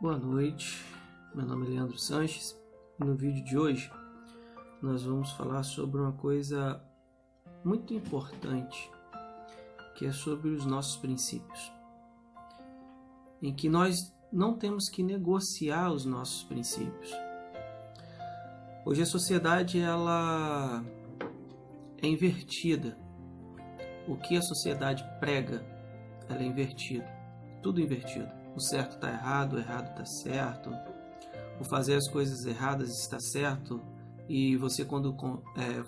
Boa noite, meu nome é Leandro Sanches e no vídeo de hoje nós vamos falar sobre uma coisa muito importante, que é sobre os nossos princípios, em que nós não temos que negociar os nossos princípios. Hoje a sociedade ela é invertida. O que a sociedade prega, ela é invertido, tudo invertido. O certo está errado, o errado está certo. O fazer as coisas erradas está certo. E você, quando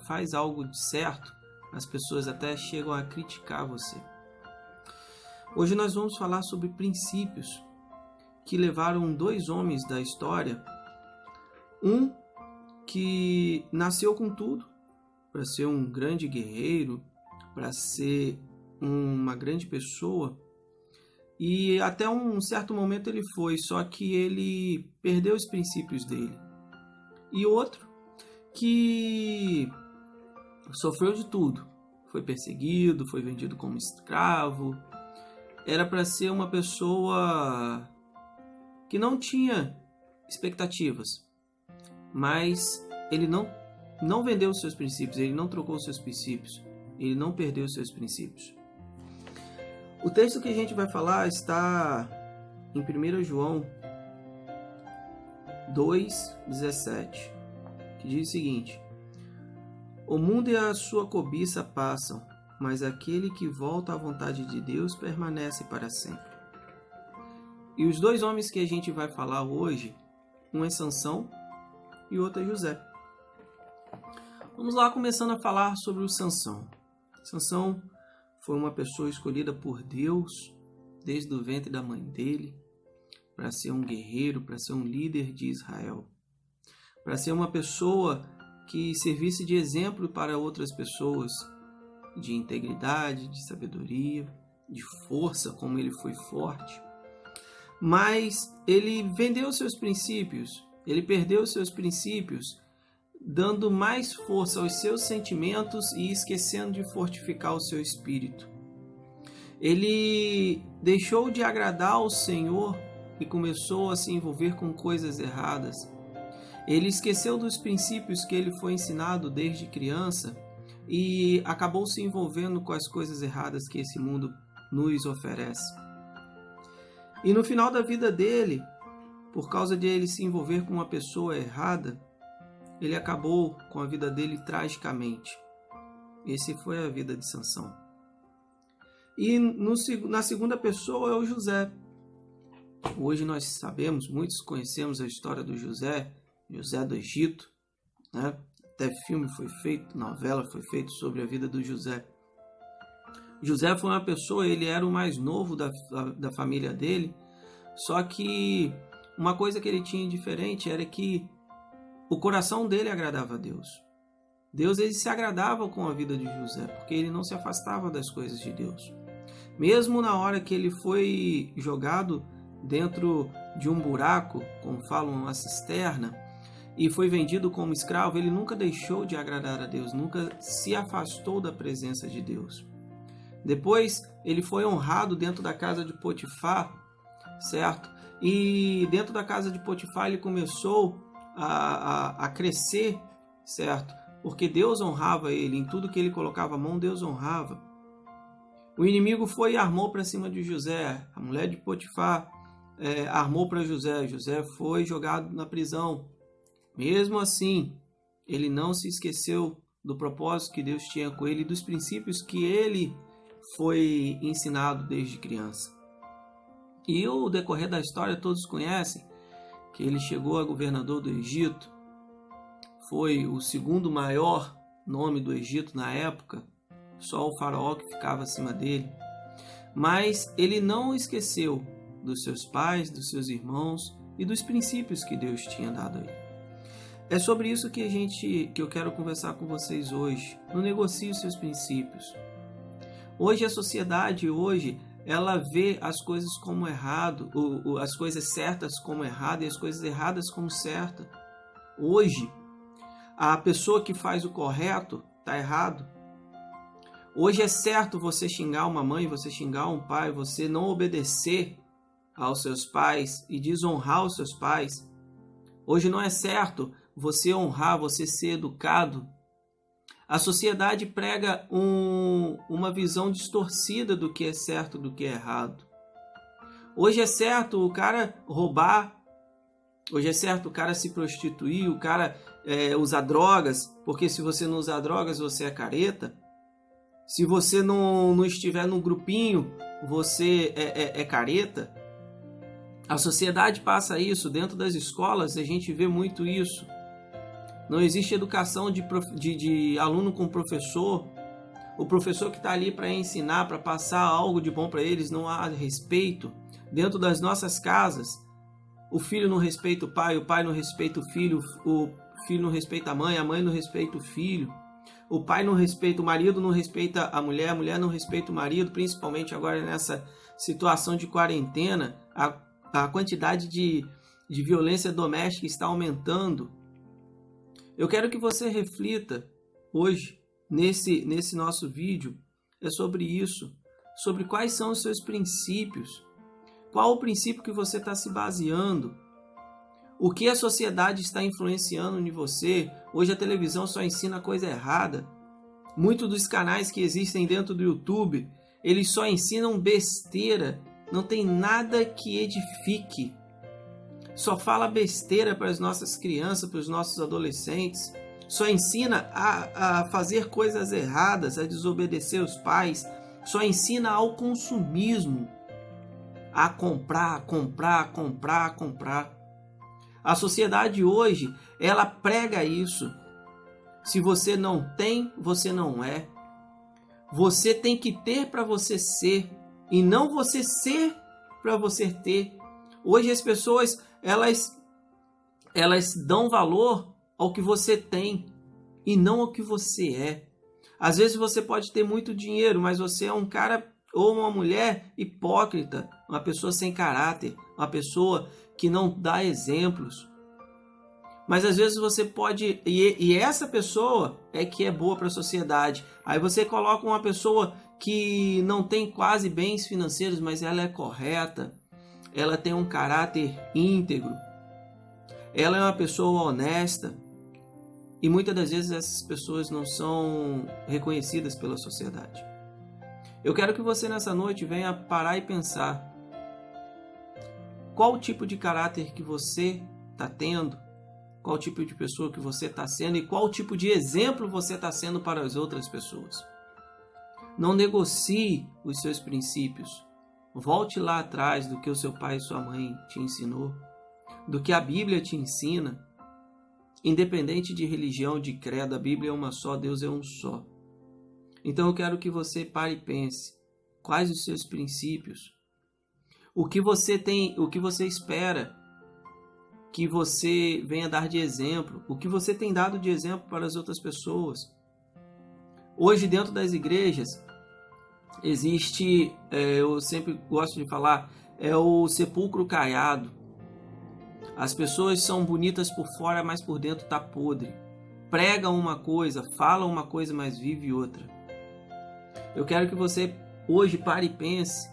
faz algo de certo, as pessoas até chegam a criticar você. Hoje nós vamos falar sobre princípios que levaram dois homens da história. Um que nasceu com tudo, para ser um grande guerreiro, para ser uma grande pessoa. E até um certo momento ele foi, só que ele perdeu os princípios dele. E outro que sofreu de tudo. Foi perseguido, foi vendido como escravo. Era para ser uma pessoa que não tinha expectativas. Mas ele não vendeu os seus princípios, ele não trocou os seus princípios. Ele não perdeu os seus princípios. O texto que a gente vai falar está em 1 João 2,17, que diz o seguinte: o mundo e a sua cobiça passam, mas aquele que volta à vontade de Deus permanece para sempre. E os dois homens que a gente vai falar hoje, um é Sansão e o outro é José. Vamos lá, começando a falar sobre o Sansão. Sansão foi uma pessoa escolhida por Deus desde o ventre da mãe dele para ser um guerreiro, para ser um líder de Israel, para ser uma pessoa que servisse de exemplo para outras pessoas, de integridade, de sabedoria, de força, como ele foi forte. Mas ele vendeu seus princípios, ele perdeu seus princípios, dando mais força aos seus sentimentos e esquecendo de fortificar o seu espírito. Ele deixou de agradar ao Senhor e começou a se envolver com coisas erradas. Ele esqueceu dos princípios que ele foi ensinado desde criança e acabou se envolvendo com as coisas erradas que esse mundo nos oferece. E no final da vida dele, por causa de ele se envolver com uma pessoa errada, ele acabou com a vida dele tragicamente. Esse foi a vida de Sansão. E na segunda pessoa é o José. Hoje nós sabemos, muitos conhecemos a história do José do Egito, né? Até filme foi feito, novela foi feita sobre a vida do José. José foi uma pessoa, ele era o mais novo da família dele, só que uma coisa que ele tinha diferente era que o coração dele agradava a Deus. Deus ele se agradava com a vida de José, porque ele não se afastava das coisas de Deus. Mesmo na hora que ele foi jogado dentro de um buraco, como falam, uma cisterna, e foi vendido como escravo, ele nunca deixou de agradar a Deus, nunca se afastou da presença de Deus. Depois, ele foi honrado dentro da casa de Potifar, certo? E dentro da casa de Potifar ele começou a crescer, certo? Porque Deus honrava ele, em tudo que ele colocava a mão, Deus honrava. O inimigo foi e armou para cima de José, a mulher de Potifar armou para José, José foi jogado na prisão. Mesmo assim, ele não se esqueceu do propósito que Deus tinha com ele e dos princípios que ele foi ensinado desde criança. E o decorrer da história todos conhecem, que ele chegou a governador do Egito, foi o segundo maior nome do Egito na época, só o faraó que ficava acima dele. Mas ele não esqueceu dos seus pais, dos seus irmãos e dos princípios que Deus tinha dado a ele. É sobre isso que eu quero conversar com vocês hoje. Não negocie os seus princípios. Hoje a sociedade, ela vê as coisas como errado, as coisas certas como errado e as coisas erradas como certa. Hoje, a pessoa que faz o correto está errado. Hoje é certo você xingar uma mãe, você xingar um pai, você não obedecer aos seus pais e desonrar os seus pais. Hoje não é certo você honrar, você ser educado. A sociedade prega uma visão distorcida do que é certo e do que é errado. Hoje é certo o cara roubar, hoje é certo o cara se prostituir, o cara usar drogas, porque se você não usar drogas você é careta. Se você não estiver num grupinho, você é careta. A sociedade passa isso, dentro das escolas a gente vê muito isso. Não existe educação de aluno com professor. O professor que está ali para ensinar, para passar algo de bom para eles, não há respeito. Dentro das nossas casas, o filho não respeita o pai não respeita o filho não respeita a mãe não respeita o filho. O pai não respeita o marido, não respeita a mulher não respeita o marido, principalmente agora nessa situação de quarentena, a quantidade de violência doméstica está aumentando. Eu quero que você reflita hoje, nesse nosso vídeo, sobre isso, sobre quais são os seus princípios, qual o princípio que você está se baseando, o que a sociedade está influenciando em você. Hoje a televisão só ensina coisa errada. Muitos dos canais que existem dentro do YouTube, eles só ensinam besteira, não tem nada que edifique. Só fala besteira para as nossas crianças, para os nossos adolescentes. Só ensina a fazer coisas erradas, a desobedecer os pais. Só ensina ao consumismo, a comprar. A sociedade hoje, ela prega isso. Se você não tem, você não é. Você tem que ter para você ser, e não você ser para você ter. Hoje as pessoas, elas dão valor ao que você tem e não ao que você é. Às vezes você pode ter muito dinheiro, mas você é um cara ou uma mulher hipócrita, uma pessoa sem caráter, uma pessoa que não dá exemplos. Mas às vezes você pode... E essa pessoa é que é boa para a sociedade. Aí você coloca uma pessoa que não tem quase bens financeiros, mas ela é correta. Ela tem um caráter íntegro. Ela é uma pessoa honesta. E muitas das vezes essas pessoas não são reconhecidas pela sociedade. Eu quero que você nessa noite venha parar e pensar. Qual o tipo de caráter que você está tendo? Qual tipo de pessoa que você está sendo? E qual tipo de exemplo você está sendo para as outras pessoas? Não negocie os seus princípios. Volte lá atrás do que o seu pai e sua mãe te ensinou, do que a Bíblia te ensina. Independente de religião, de credo, a Bíblia é uma só, Deus é um só. Então eu quero que você pare e pense. Quais os seus princípios? O que você tem, o que você espera que você venha dar de exemplo? O que você tem dado de exemplo para as outras pessoas? Hoje dentro das igrejas existe, eu sempre gosto de falar, é o sepulcro caiado. As pessoas são bonitas por fora, mas por dentro está podre. Pregam uma coisa, falam uma coisa, mas vive outra. Eu quero que você hoje pare e pense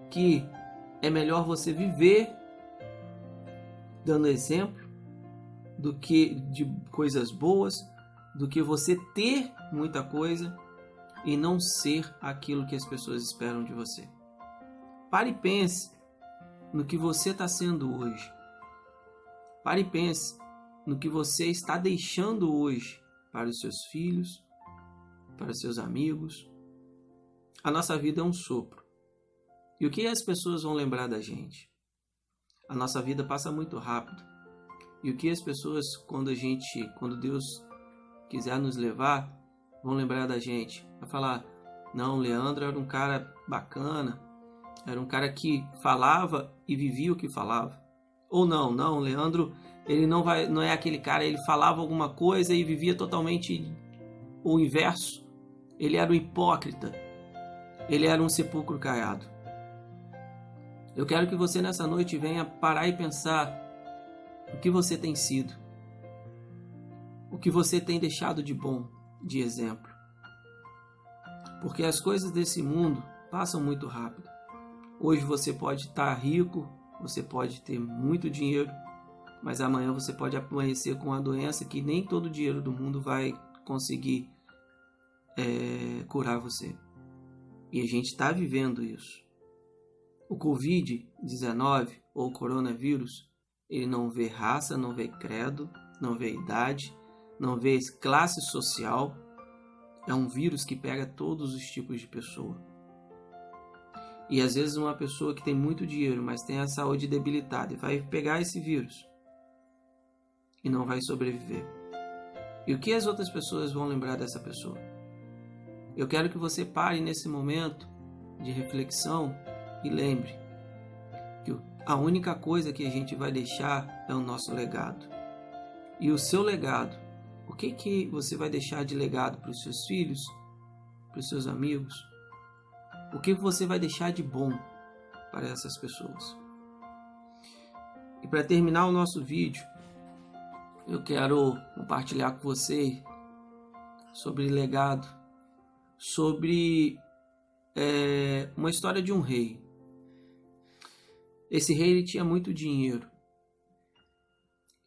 que é melhor você viver dando exemplo do que de coisas boas, do que você ter muita coisa e não ser aquilo que as pessoas esperam de você. Pare e pense no que você está sendo hoje. Pare e pense no que você está deixando hoje para os seus filhos, para os seus amigos. A nossa vida é um sopro. E o que as pessoas vão lembrar da gente? A nossa vida passa muito rápido. E o que as pessoas, quando Deus quiser nos levar, vão lembrar da gente? Vai falar, não, Leandro era um cara bacana, era um cara que falava e vivia o que falava. Ou não, Leandro, ele não é aquele cara, ele falava alguma coisa e vivia totalmente o inverso. Ele era um hipócrita. Ele era um sepulcro caiado. Eu quero que você nessa noite venha parar e pensar o que você tem sido. O que você tem deixado de bom, de exemplo. Porque as coisas desse mundo passam muito rápido. Hoje você pode estar rico, você pode ter muito dinheiro, mas amanhã você pode amanhecer com uma doença que nem todo o dinheiro do mundo vai conseguir curar você. E a gente está vivendo isso. O Covid-19 ou coronavírus, ele não vê raça, não vê credo, não vê idade, não vê classe social. É um vírus que pega todos os tipos de pessoa. E às vezes uma pessoa que tem muito dinheiro, mas tem a saúde debilitada, vai pegar esse vírus e não vai sobreviver. E o que as outras pessoas vão lembrar dessa pessoa? Eu quero que você pare nesse momento de reflexão e lembre que a única coisa que a gente vai deixar é o nosso legado. E o seu legado, o que você vai deixar de legado para os seus filhos, para os seus amigos? O que você vai deixar de bom para essas pessoas? E para terminar o nosso vídeo, eu quero compartilhar com você sobre legado, sobre uma história de um rei. Esse rei ele tinha muito dinheiro.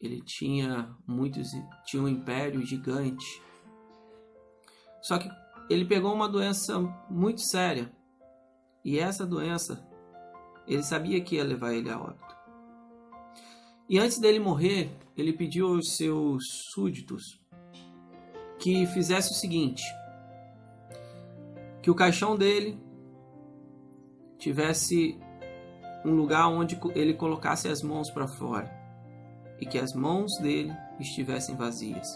Ele tinha um império gigante. Só que ele pegou uma doença muito séria. E essa doença, ele sabia que ia levar ele a óbito. E antes dele morrer, ele pediu aos seus súditos que fizesse o seguinte: que o caixão dele tivesse um lugar onde ele colocasse as mãos para fora e que as mãos dele estivessem vazias.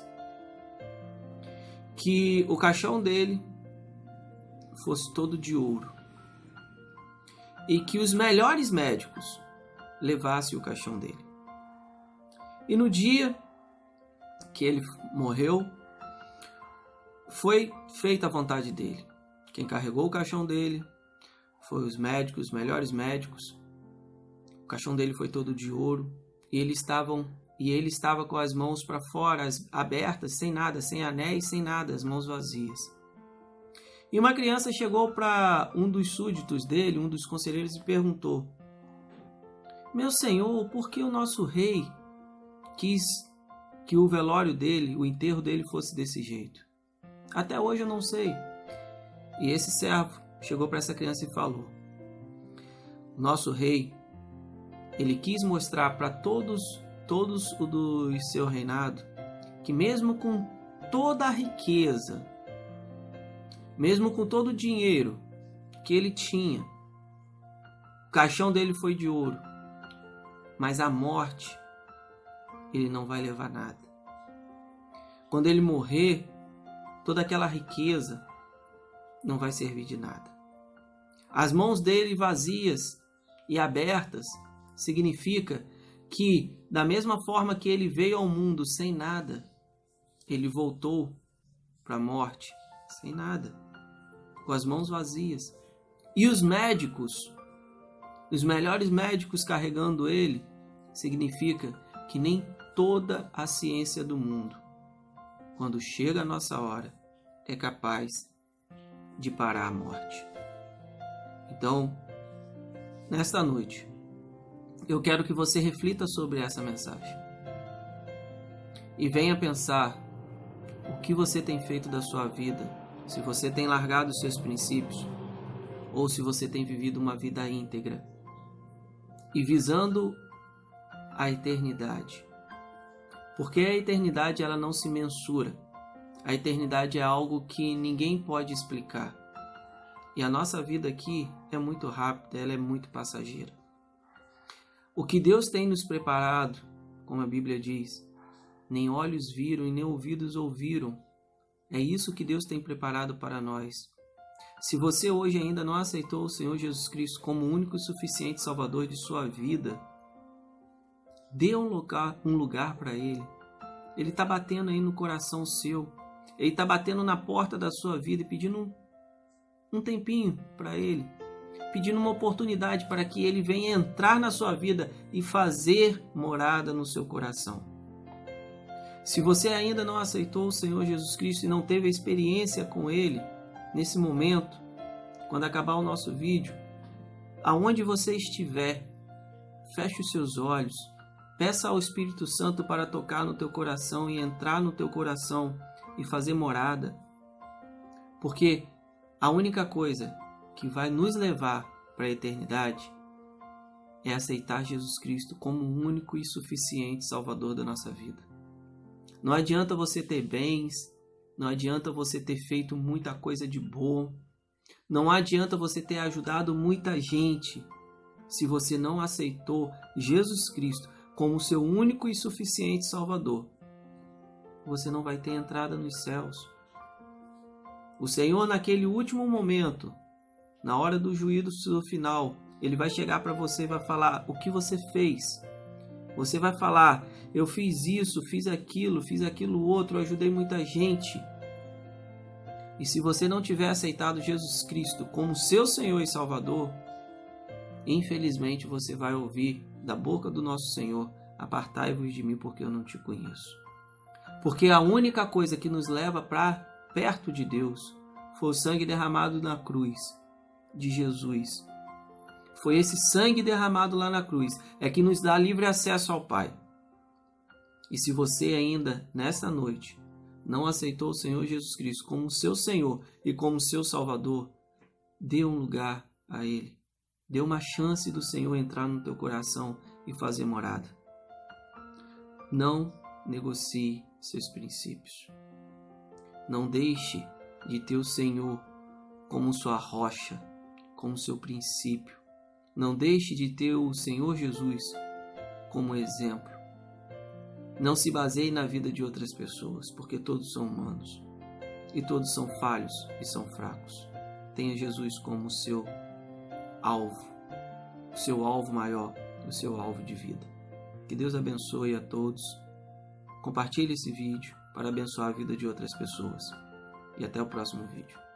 Que o caixão dele fosse todo de ouro e que os melhores médicos levassem o caixão dele. E no dia que ele morreu, foi feita a vontade dele. Quem carregou o caixão dele foi os médicos, os melhores médicos. O caixão dele foi todo de ouro e ele estava com as mãos para fora, abertas, sem nada, sem anéis, sem nada, as mãos vazias. E uma criança chegou para um dos súditos dele, um dos conselheiros, e perguntou: meu senhor, por que o nosso rei quis que o velório dele, o enterro dele fosse desse jeito? Até hoje eu não sei. E esse servo chegou para essa criança e falou: o nosso rei, ele quis mostrar para todos o do seu reinado, que mesmo com toda a riqueza, mesmo com todo o dinheiro que ele tinha, o caixão dele foi de ouro, mas a morte, ele não vai levar nada. Quando ele morrer, toda aquela riqueza não vai servir de nada. As mãos dele vazias e abertas significa que, da mesma forma que ele veio ao mundo sem nada, ele voltou para a morte sem nada, com as mãos vazias. E os médicos, os melhores médicos carregando ele, significa que nem toda a ciência do mundo, quando chega a nossa hora, é capaz de parar a morte. Então, nesta noite, eu quero que você reflita sobre essa mensagem e venha pensar o que você tem feito da sua vida, se você tem largado os seus princípios ou se você tem vivido uma vida íntegra e visando a eternidade. Porque a eternidade ela não se mensura. A eternidade é algo que ninguém pode explicar. E a nossa vida aqui é muito rápida, ela é muito passageira. O que Deus tem nos preparado, como a Bíblia diz, nem olhos viram e nem ouvidos ouviram. É isso que Deus tem preparado para nós. Se você hoje ainda não aceitou o Senhor Jesus Cristo como o único e suficiente Salvador de sua vida, dê um lugar para Ele. Ele está batendo aí no coração seu. Ele está batendo na porta da sua vida e pedindo um tempinho para Ele. Pedindo uma oportunidade para que Ele venha entrar na sua vida e fazer morada no seu coração. Se você ainda não aceitou o Senhor Jesus Cristo e não teve a experiência com Ele, nesse momento, quando acabar o nosso vídeo, aonde você estiver, feche os seus olhos, peça ao Espírito Santo para tocar no teu coração e entrar no teu coração e fazer morada. Porque a única coisa que vai nos levar para a eternidade é aceitar Jesus Cristo como o único e suficiente Salvador da nossa vida. Não adianta você ter bens, não adianta você ter feito muita coisa de bom, não adianta você ter ajudado muita gente, se você não aceitou Jesus Cristo como o seu único e suficiente Salvador. Você não vai ter entrada nos céus. O Senhor, naquele último momento, na hora do juízo final, Ele vai chegar para você e vai falar o que você fez. Você vai falar, eu fiz isso, fiz aquilo outro, ajudei muita gente. E se você não tiver aceitado Jesus Cristo como seu Senhor e Salvador, infelizmente você vai ouvir da boca do nosso Senhor, apartai-vos de mim porque eu não te conheço. Porque a única coisa que nos leva para perto de Deus foi o sangue derramado na cruz de Jesus. Foi esse sangue derramado lá na cruz é que nos dá livre acesso ao Pai. E se você ainda, nessa noite, não aceitou o Senhor Jesus Cristo como seu Senhor e como seu Salvador, dê um lugar a Ele. Dê uma chance do Senhor entrar no teu coração e fazer morada. Não negocie seus princípios. Não deixe de ter o Senhor como sua rocha, como seu princípio. Não deixe de ter o Senhor Jesus como exemplo. Não se baseie na vida de outras pessoas, porque todos são humanos. E todos são falhos e são fracos. Tenha Jesus como seu alvo, o seu alvo maior, o seu alvo de vida. Que Deus abençoe a todos. Compartilhe esse vídeo para abençoar a vida de outras pessoas. E até o próximo vídeo.